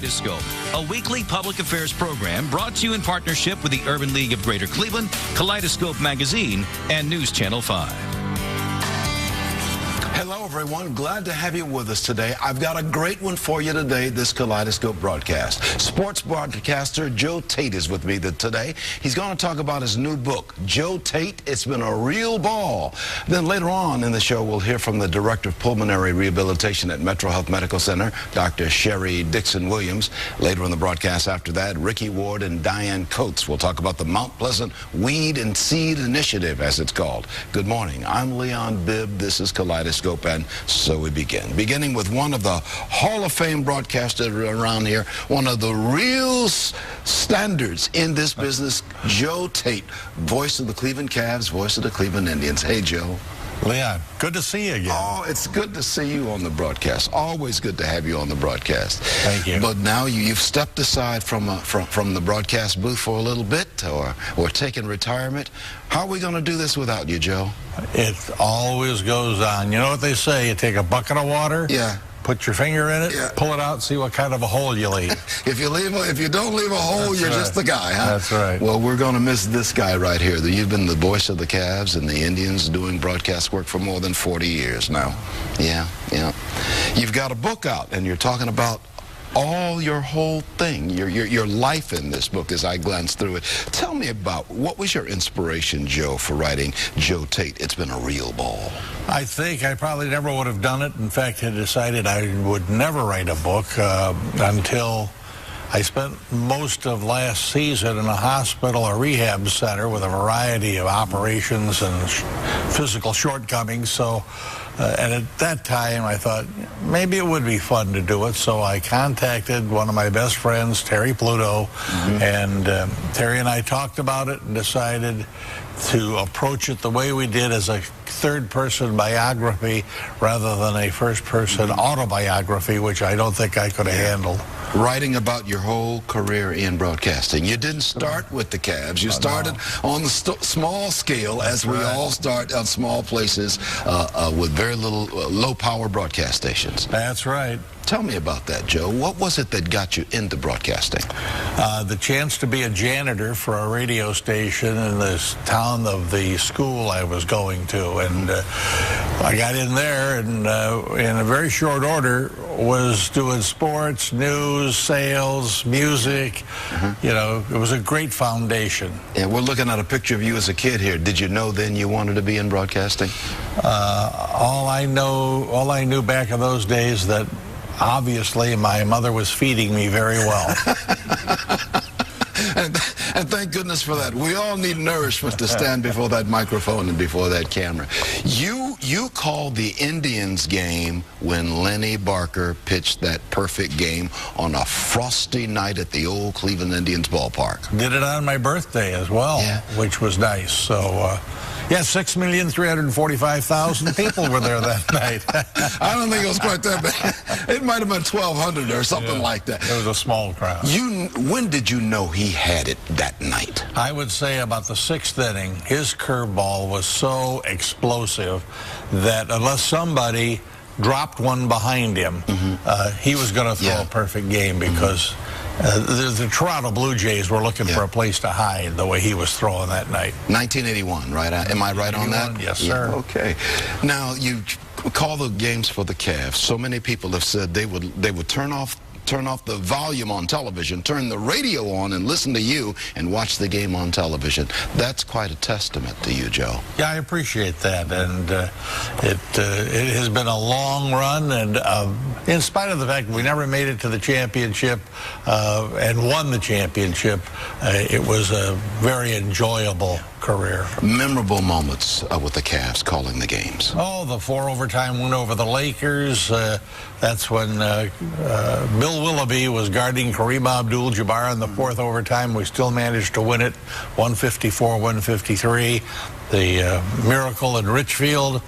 Kaleidoscope, a weekly public affairs program brought to you in partnership with the Urban League of Greater Cleveland, Kaleidoscope Magazine, and News Channel 5. Hello, everyone. Glad to have you with us today. I've got a great one for you today, this Kaleidoscope broadcast. Sports broadcaster Joe Tate is with me today. He's going to talk about his new book, Joe Tate, It's Been a Real Ball. Then later on in the show, we'll hear from the Director of Pulmonary Rehabilitation at MetroHealth Medical Center, Dr. Sherry Dixon-Williams. Later in the broadcast after that, Ricky Ward and Diane Coates will talk about the Mount Pleasant Weed and Seed Initiative, as it's called. Good morning. I'm Leon Bibb. This is Kaleidoscope. And so we begin. Beginning with one of the Hall of Fame broadcasters around here, one of the real standards in this business, Joe Tate, voice of the Cleveland Cavs, voice of the Cleveland Indians. Hey, Joe. Leon, good to see you again. Oh, it's good to see you on the broadcast. Always good to have you on the broadcast. Thank you. But now you've stepped aside from the broadcast booth for a little bit, or taken retirement. How are we going to do this without you, Joe? It always goes on. You know what they say? You take a bucket of water. Yeah. Put your finger in it, pull it out, see what kind of a hole you leave. If you don't leave a hole, That's you're right. just the guy, huh? That's right. Well, we're going to miss this guy right here. You've been the voice of the Cavs and the Indians, doing broadcast work for more than 40 years now. Yeah. You've got a book out, and you're talking about all your whole thing, your life in this book as I glanced through it. Tell me about, what was your inspiration, Joe, for writing Joe Tate, It's Been a Real Ball? I think I probably never would have done it. In fact, I decided I would never write a book until I spent most of last season in a hospital or rehab center with a variety of operations and physical shortcomings. So, and at that time, I thought maybe it would be fun to do it. So I contacted one of my best friends, Terry Pluto, and Terry and I talked about it and decided to approach it the way we did, as a third-person biography rather than a first-person autobiography, which I don't think I could have handled. Writing about your whole career in broadcasting. You didn't start with the Cavs. You started on the small scale, as we all start on small places with very little low-power broadcast stations. That's right. Tell me about that, Joe. What was it that got you into broadcasting? The chance to be a janitor for a radio station in this town of the school I was going to. And I got in there, and in a very short order was doing sports, news, sales, music. You know, it was a great foundation. And we're looking at a picture of you as a kid here. Did you know then you wanted to be in broadcasting? All I knew back in those days that obviously my mother was feeding me very well. And thank goodness for that. We all need nourishment to stand before that microphone and before that camera. You called the Indians game when Lenny Barker pitched that perfect game on a frosty night at the old Cleveland Indians ballpark. Did it on my birthday as well, which was nice. So, yeah, 6,345,000 people were there that night. I don't think it was quite that bad. It might have been 1,200 or something like that. It was a small crowd. When did you know he had it that night? I would say about the 6th inning, his curveball was so explosive that unless somebody dropped one behind him, he was going to throw a perfect game, because the Toronto Blue Jays were looking for a place to hide the way he was throwing that night. 1981, right? Am I right on that? Yes, sir. Yeah, okay. Now, you call the games for the Cavs. So many people have said they would turn off the volume on television, turn the radio on, and listen to you and watch the game on television. That's quite a testament to you, Joe. Yeah, I appreciate that, and it has been a long run, and in spite of the fact that we never made it to the championship and won the championship, it was a very enjoyable career. Memorable moments with the Cavs calling the games. Oh, the 4 overtime win over the Lakers. That's when Bill Willoughby was guarding Kareem Abdul-Jabbar in the 4th overtime. We still managed to win it, 154-153. The miracle in Richfield,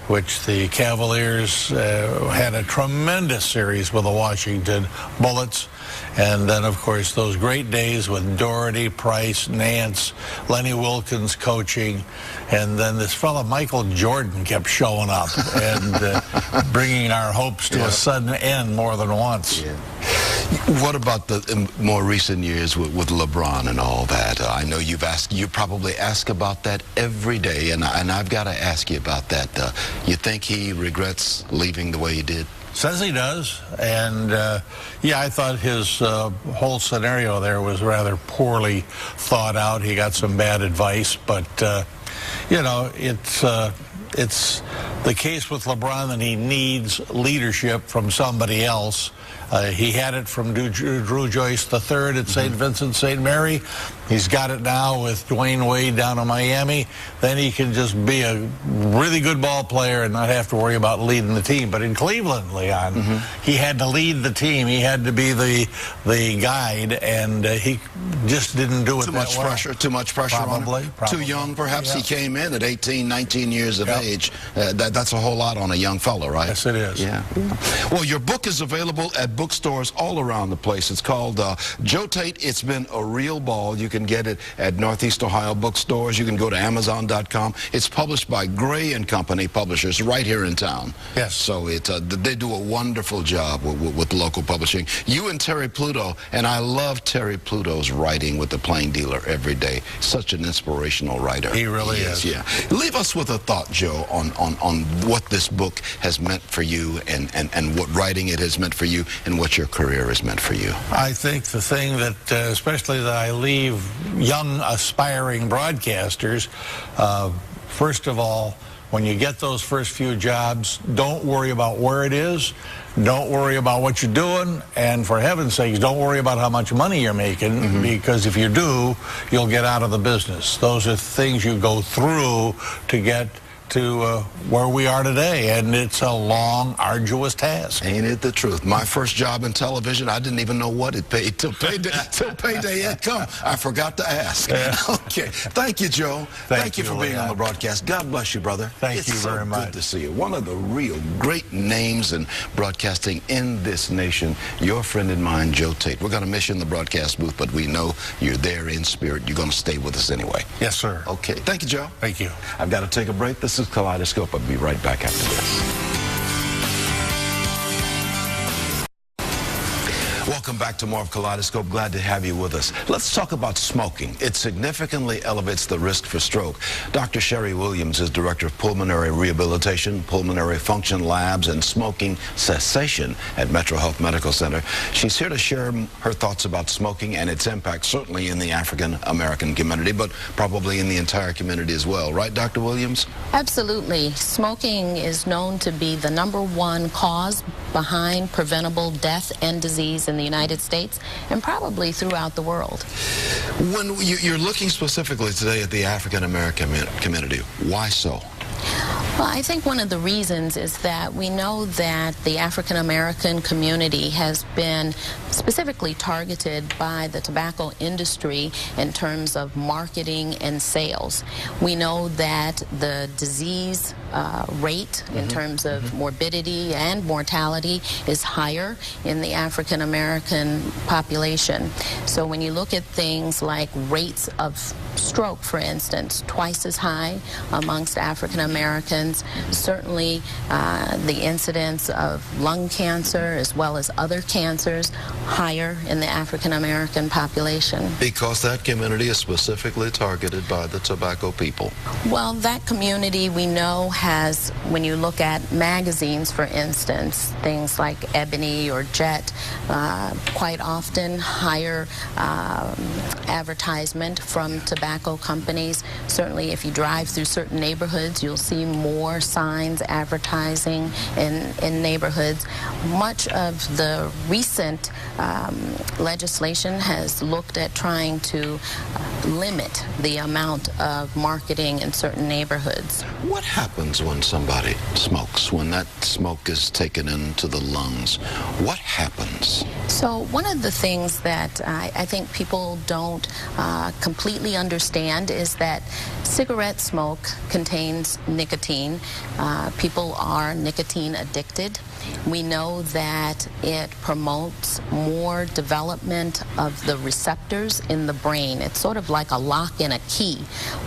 which the Cavaliers had a tremendous series with the Washington Bullets. And then, of course, those great days with Doherty, Price, Nance, Lenny Wilkins coaching. And then this fella, Michael Jordan, kept showing up and bringing our hopes to a sudden end more than once. What about the more recent years with LeBron and all that? I know you probably ask about that every day, and I've got to ask you about that. You think he regrets leaving the way he did? Says he does, and yeah, I thought his whole scenario there was rather poorly thought out. He got some bad advice, but you know, it's the case with LeBron that he needs leadership from somebody else. He had it from Drew Joyce III at St. Vincent St. Mary. He's got it now with Dwayne Wade down in Miami. Then he can just be a really good ball player and not have to worry about leading the team. But in Cleveland, Leon, he had to lead the team. He had to be the guide, and he just didn't do it too that much well. pressure. Too much pressure Probably, on him. probably. Too young, perhaps. Yeah. He came in at 18, 19 years of age. That's a whole lot on a young fella, right? Yes, it is. Yeah. Well, your book is available at bookstores all around the place. It's called Joe Tate, It's Been a Real Ball. You can get it at Northeast Ohio bookstores. You can go to Amazon.com. It's published by Gray & Company Publishers right here in town. Yes. So they do a wonderful job with local publishing. You and Terry Pluto, and I love Terry Pluto's writing with The Plain Dealer every day. Such an inspirational writer. He really is. Yeah. Leave us with a thought, Joe, on what this book has meant for you and what writing it has meant for you and what your career has meant for you. I think the thing that, especially that I leave young aspiring broadcasters, first of all, when you get those first few jobs, don't worry about where it is. Don't worry about what you're doing. And for heaven's sakes, don't worry about how much money you're making, because if you do, you'll get out of the business. Those are things you go through to get to where we are today, and it's a long, arduous task. Ain't it the truth? My first job in television, I didn't even know what it paid till payday had come. I forgot to ask. Yeah. Okay. Thank you, Joe. Thank you for being on the broadcast. God bless you, brother. Thank you very much. It's so good to see you. One of the real great names in broadcasting in this nation. Your friend and mine, Joe Tate. We're going to miss you in the broadcast booth, but we know you're there in spirit. You're going to stay with us anyway. Yes, sir. Okay. Thank you, Joe. Thank you. I've got to take a break. This is Kaleidoscope. I'll be right back after this. Welcome back to more of Kaleidoscope. Glad to have you with us. Let's talk about smoking. It significantly elevates the risk for stroke. Dr. Sherry Williams is Director of Pulmonary Rehabilitation, Pulmonary Function Labs, and Smoking Cessation at MetroHealth Medical Center. She's here to share her thoughts about smoking and its impact, certainly in the African-American community, but probably in the entire community as well. Right, Dr. Williams? Absolutely. Smoking is known to be the #1 cause behind preventable death and disease in the United States and probably throughout the world. When you're looking specifically today at the African-American community, why so? Well, I think one of the reasons is that we know that the African-American community has been specifically targeted by the tobacco industry in terms of marketing and sales. We know that the disease rate in terms of morbidity and mortality is higher in the African-American population. So when you look at things like rates of stroke, for instance, twice as high amongst African-Americans. Certainly the incidence of lung cancer as well as other cancers higher in the African-American population. Because that community is specifically targeted by the tobacco people. Well, that community we know has, when you look at magazines, for instance, things like Ebony or Jet, quite often higher advertisement from tobacco companies. Certainly if you drive through certain neighborhoods, you'll see more signs advertising in neighborhoods. Much of the recent legislation has looked at trying to limit the amount of marketing in certain neighborhoods. What happens when somebody smokes, when that smoke is taken into the lungs? What happens? So one of the things that I think people don't completely understand is that cigarette smoke contains nicotine. People are nicotine addicted. We know that it promotes more development of the receptors in the brain. It's sort of like a lock and a key,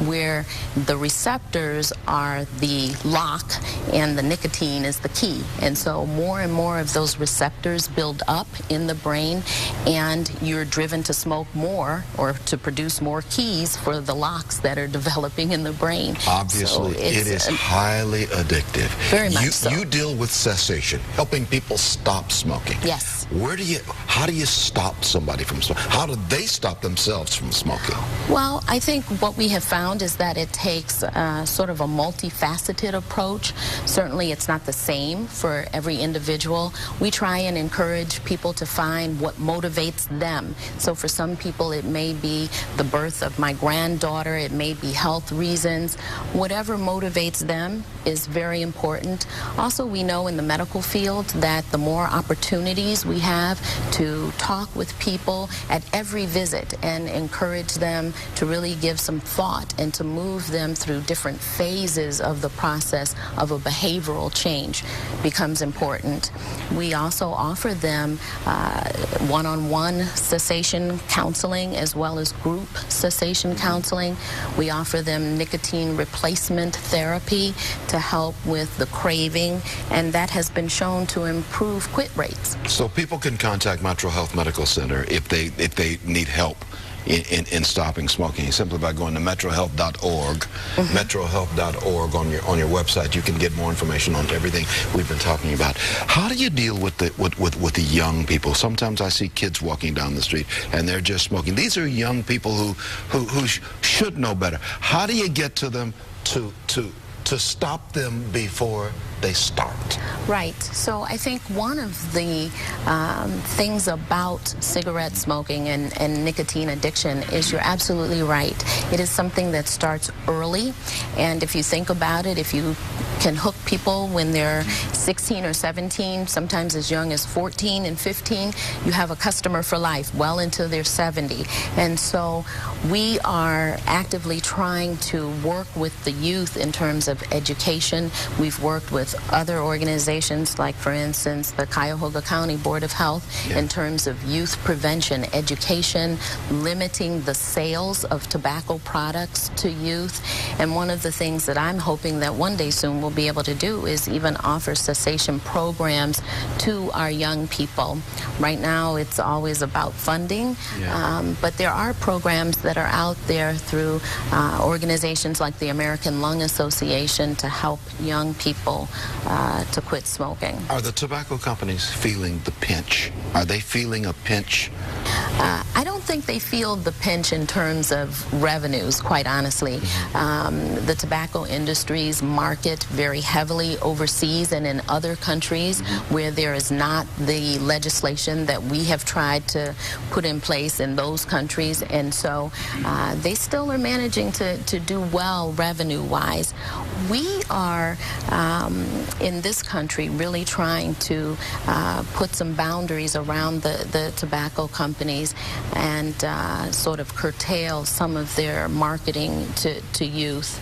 where the receptors are the lock and the nicotine is the key. And so more and more of those receptors build up in the brain, and you're driven to smoke more or to produce more keys for the locks that are developing in the brain. Obviously, so it is highly addictive. Very much so. You deal with cessation, helping people stop smoking. Yes. How do you stop somebody from smoking? How do they stop themselves from smoking? Well, I think what we have found is that it takes sort of a multifaceted approach. Certainly it's not the same for every individual. We try and encourage people to find what motivates them. So for some people it may be the birth of my granddaughter, it may be health reasons. Whatever motivates them is very important. Also, we know in the medical field that the more opportunities we have to talk with people at every visit and encourage them to really give some thought and to move them through different phases of the process of a behavioral change becomes important. We also offer them one-on-one cessation counseling as well as group cessation counseling. We offer them nicotine replacement therapy to help with the craving, and that has been shown to improve quit rates. So people can contact MetroHealth Medical Center if they need help in stopping smoking, simply by going to MetroHealth.org. MetroHealth.org on your website. You can get more information on everything we've been talking about. How do you deal with the young people? Sometimes I see kids walking down the street and they're just smoking. These are young people who should know better. How do you get to them to stop them before they start? Right. So I think one of the things about cigarette smoking and nicotine addiction is you're absolutely right. It is something that starts early, and if you think about it, if you can hook people when they're 16 or 17, sometimes as young as 14 and 15, you have a customer for life, well into their 70. And so we are actively trying to work with the youth in terms of education. We've worked with other organizations, like for instance the Cuyahoga County Board of Health, in terms of youth prevention, education, limiting the sales of tobacco products to youth. And one of the things that I'm hoping that one day soon we'll be able to do is even offer cessation programs to our young people. Right now it's always about funding, but there are programs that are out there through organizations like the American Lung Association to help young people to quit smoking. Are the tobacco companies feeling the pinch? Are they feeling a pinch? I don't think they feel the pinch in terms of revenues, quite honestly. The tobacco industries market very heavily overseas and in other countries where there is not the legislation that we have tried to put in place in those countries, and so they still are managing to do well revenue-wise. We are in this country really trying to put some boundaries around the tobacco companies and sort of curtail some of their marketing to youth.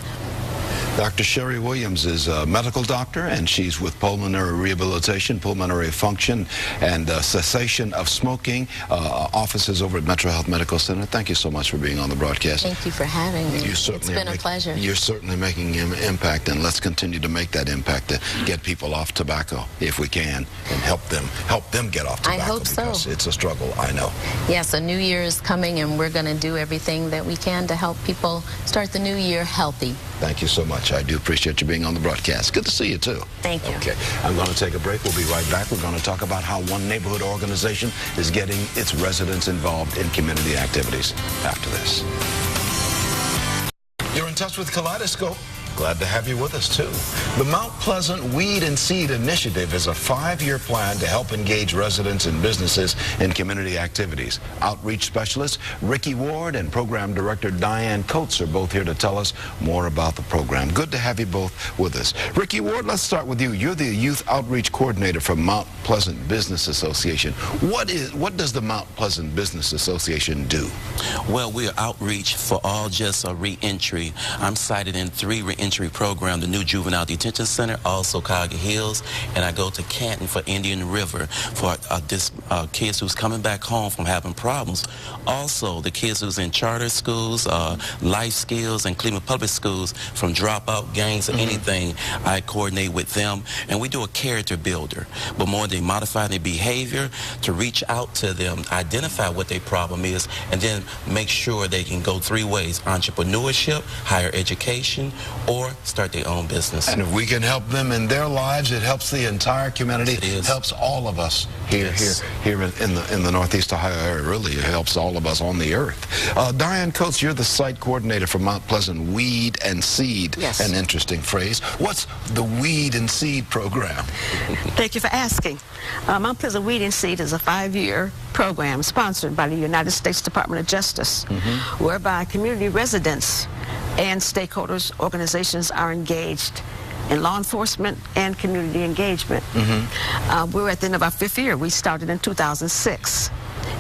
Dr. Sherry Williams is a medical doctor, and she's with pulmonary rehabilitation, pulmonary function, and cessation of smoking offices over at MetroHealth Medical Center. Thank you so much for being on the broadcast. Thank you for having me. It's been a pleasure. You're certainly making an impact, and let's continue to make that impact to get people off tobacco if we can, and help them get off tobacco. I hope because so. It's a struggle, I know. Yes, a new year is coming, and we're going to do everything that we can to help people start the new year healthy. Thank you so much. I do appreciate you being on the broadcast. Good to see you, too. Thank you. Okay, I'm going to take a break. We'll be right back. We're going to talk about how one neighborhood organization is getting its residents involved in community activities after this. You're in touch with Kaleidoscope. Glad to have you with us, too. The Mount Pleasant Weed and Seed Initiative is a 5-year plan to help engage residents and businesses in community activities. Outreach specialist Ricky Ward and program director Diane Coates are both here to tell us more about the program. Good to have you both with us. Ricky Ward, let's start with you. You're the youth outreach coordinator for Mount Pleasant Business Association. What does the Mount Pleasant Business Association do? Well, we're outreach for all just a re-entry. I'm cited in 3 re-entry reentry program, the new Juvenile Detention Center, also Cuyahoga Hills, and I go to Canton for Indian River for kids who's coming back home from having problems. Also, the kids who's in charter schools, life skills, and Cleveland Public Schools from dropout gangs or anything, I coordinate with them, and we do a character builder. But more, they modify their behavior to reach out to them, identify what their problem is, and then make sure they can go 3 ways: entrepreneurship, higher education, or start their own business. And if we can help them in their lives, it helps the entire community. It helps all of us here in the Northeast Ohio area. Really, it helps all of us on the earth. Diane Coates, you're the site coordinator for Mount Pleasant Weed and Seed. Yes. An interesting phrase. What's the Weed and Seed program? Thank you for asking. Mount Pleasant Weed and Seed is a 5-year program sponsored by the United States Department of Justice, whereby community residents and stakeholders, organizations are engaged in law enforcement and community engagement. We're at the end of our 5th year. We started in 2006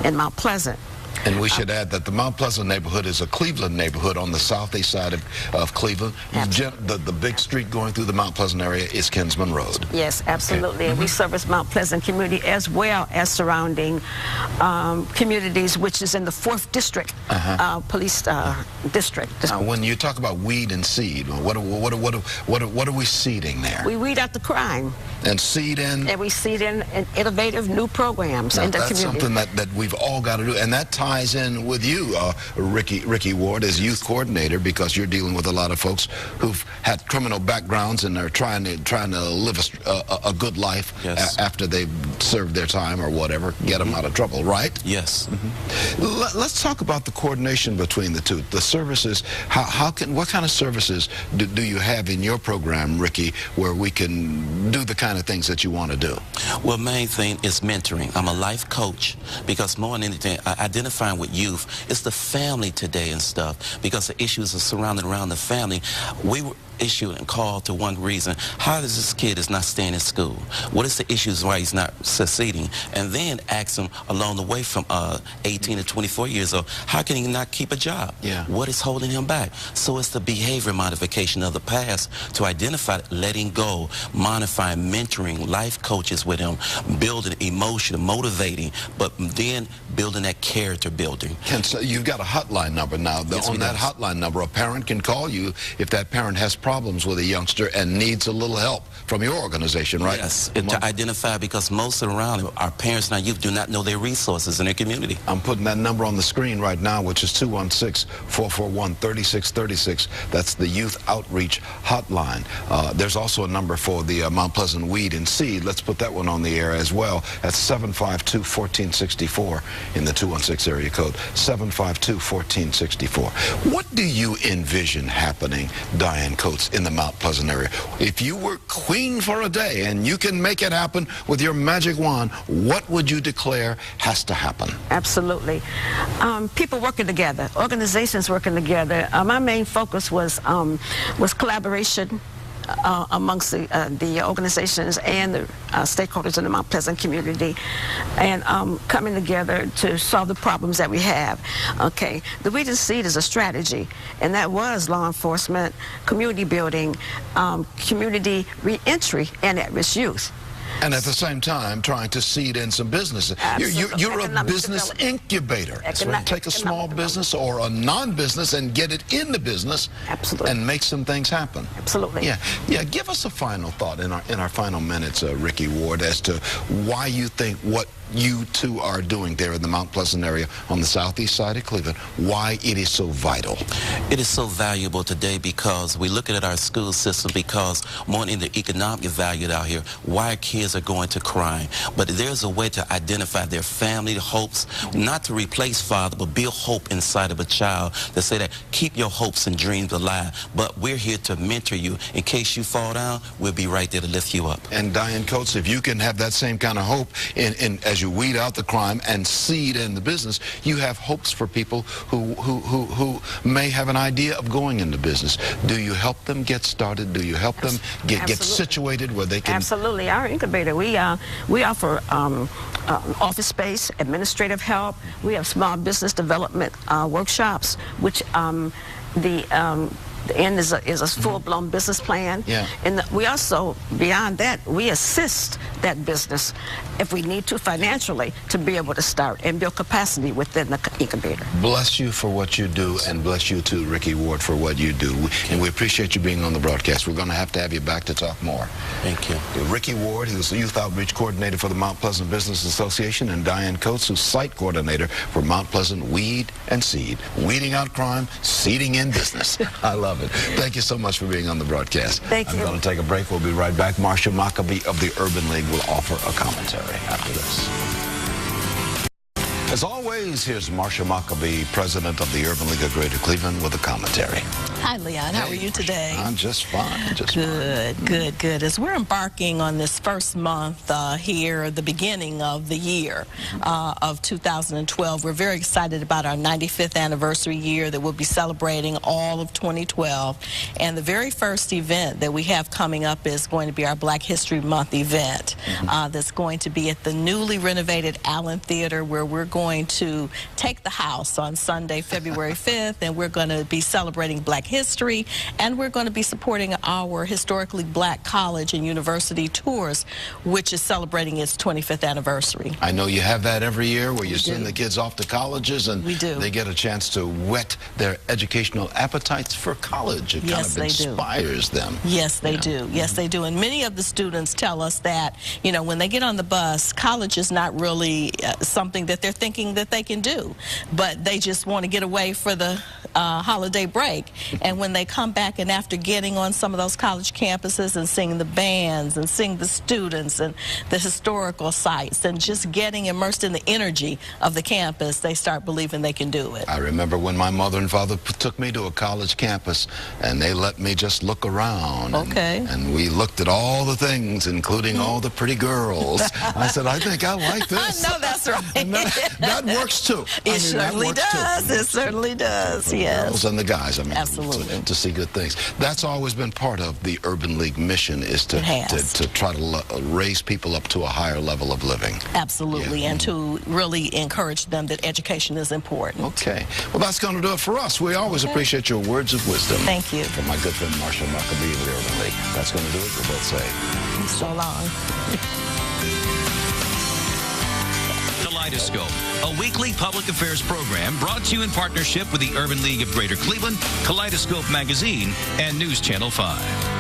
in Mount Pleasant. And we should add that the Mount Pleasant neighborhood is a Cleveland neighborhood on the southeast side of Cleveland. The big street going through the Mount Pleasant area is Kinsman Road. Yes, absolutely. And we service Mount Pleasant community as well as surrounding communities, which is in the 4th District Police District. Now, when you talk about weed and seed, what are we seeding there? We weed out the crime. And seed in? And we seed in innovative new programs in the community. That's something that we've all got to do, and that ties in with you, Ricky Ward, as youth coordinator, because you're dealing with a lot of folks who've had criminal backgrounds and are trying to live a good life after they've served their time or whatever, get them out of trouble, right? Yes. Let's talk about the coordination between the two. The services, what kind of services do you have in your program, Ricky, where we can do the kind of things that you want to do? Well, main thing is mentoring. I'm a life coach, because more than anything, identifying with youth, it's the family today and stuff, because the issues are surrounded around the family. We were issue and call to one reason: how does this kid is not staying in school? What is the issues why he's not succeeding? And then ask him along the way from 18 to 24 years old, how can he not keep a job? What is holding him back? So it's the behavior modification of the past to identify, letting go, modifying, mentoring, life coaches with him, building emotion, motivating, but then building that character building. So you've got a hotline number now. On that hotline number, a parent can call you if that parent has problems with a youngster and needs a little help from your organization, right? Yes, and to identify, because most around our parents and our youth do not know their resources in their community. I'm putting that number on the screen right now, which is 216-441-3636. That's the Youth Outreach Hotline. There's also a number for the Mount Pleasant Weed and Seed. Let's put that one on the air as well. That's 752-1464 in the 216 area code, 752-1464. What do you envision happening, Diane Coates, in the Mount Pleasant area? If you were queen for a day and you can make it happen with your magic wand, what would you declare has to happen? Absolutely. People working together, organizations working together. My main focus was collaboration amongst the organizations and the stakeholders in the Mount Pleasant community, and coming together to solve the problems that we have. Okay, the Weed and Seed is a strategy, and that was law enforcement, community building, community reentry, and at-risk youth. And at the same time, trying to seed in some businesses. You're a business incubator. Take a small business or a non-business and get it in the business. Absolutely. And make some things happen. Absolutely. Yeah. Give us a final thought in our final minutes, Ricky Ward, as to why you think what you two are doing there in the Mount Pleasant area on the southeast side of Cleveland, why it is so vital. It is so valuable today because we look at our school system, because more in the economic value out here, why kids are going to crime. But there's a way to identify their family hopes, not to replace father, but build hope inside of a child, to say that keep your hopes and dreams alive. But we're here to mentor you. In case you fall down, we'll be right there to lift you up. And Diane Coates, if you can have that same kind of hope as you weed out the crime and seed in the business, you have hopes for people who may have an idea of going into business. Do you help them get started? Do you help them get situated where they can? Absolutely. Our incubator, we offer office space, administrative help. We have small business development workshops, which the The end is a full-blown business plan. Yeah. And we also, beyond that, we assist that business if we need to financially to be able to start and build capacity within the incubator. Bless you for what you do, and bless you too, Ricky Ward, for what you do. And we appreciate you being on the broadcast. We're going to have you back to talk more. Thank you. Ricky Ward, who's the Youth Outreach Coordinator for the Mount Pleasant Business Association, and Diane Coates, who's Site Coordinator for Mount Pleasant Weed and Seed. Weeding out crime, seeding in business. I love it. Thank you so much for being on the broadcast. Thank you. I'm going to take a break. We'll be right back. Marsha Maccabee of the Urban League will offer a commentary after this. As always, here's Marsha Maccabee, President of the Urban League of Greater Cleveland, with a commentary. Hi, Leon. How are you today? I'm just fine. Good. As we're embarking on this first month here, the beginning of the year of 2012, we're very excited about our 95th anniversary year that we'll be celebrating all of 2012. And the very first event that we have coming up is going to be our Black History Month event that's going to be at the newly renovated Allen Theater, where we're going to take the house on Sunday, February 5th, and we're going to be celebrating Black history, and we're going to be supporting our historically Black college and university tours, which is celebrating its 25th anniversary. I know you have that every year, where you send the kids off to colleges, and they get a chance to whet their educational appetites for college. It kind of inspires them. Yes, they do. Yes, they do. And many of the students tell us that, you know, when they get on the bus, college is not really something that they're thinking that they can do, but they just want to get away for the holiday break. And when they come back, and after getting on some of those college campuses and seeing the bands and seeing the students and the historical sites and just getting immersed in the energy of the campus, they start believing they can do it. I remember when my mother and father took me to a college campus, and they let me just look around. And we looked at all the things, including all the pretty girls. I said, I think I like this. I know that's right. And that works too. It certainly does. It certainly does. Yes. Girls and the guys. I mean, absolutely. To see good things. That's always been part of the Urban League mission, is to try to raise people up to a higher level of living. Absolutely, and to really encourage them that education is important. Okay. Well, that's going to do it for us. We always appreciate your words of wisdom. Thank you. From my good friend Marsha Maccabee of the Urban League. That's going to do it. We'll both say so long. Kaleidoscope, a weekly public affairs program brought to you in partnership with the Urban League of Greater Cleveland, Kaleidoscope Magazine, and News Channel 5.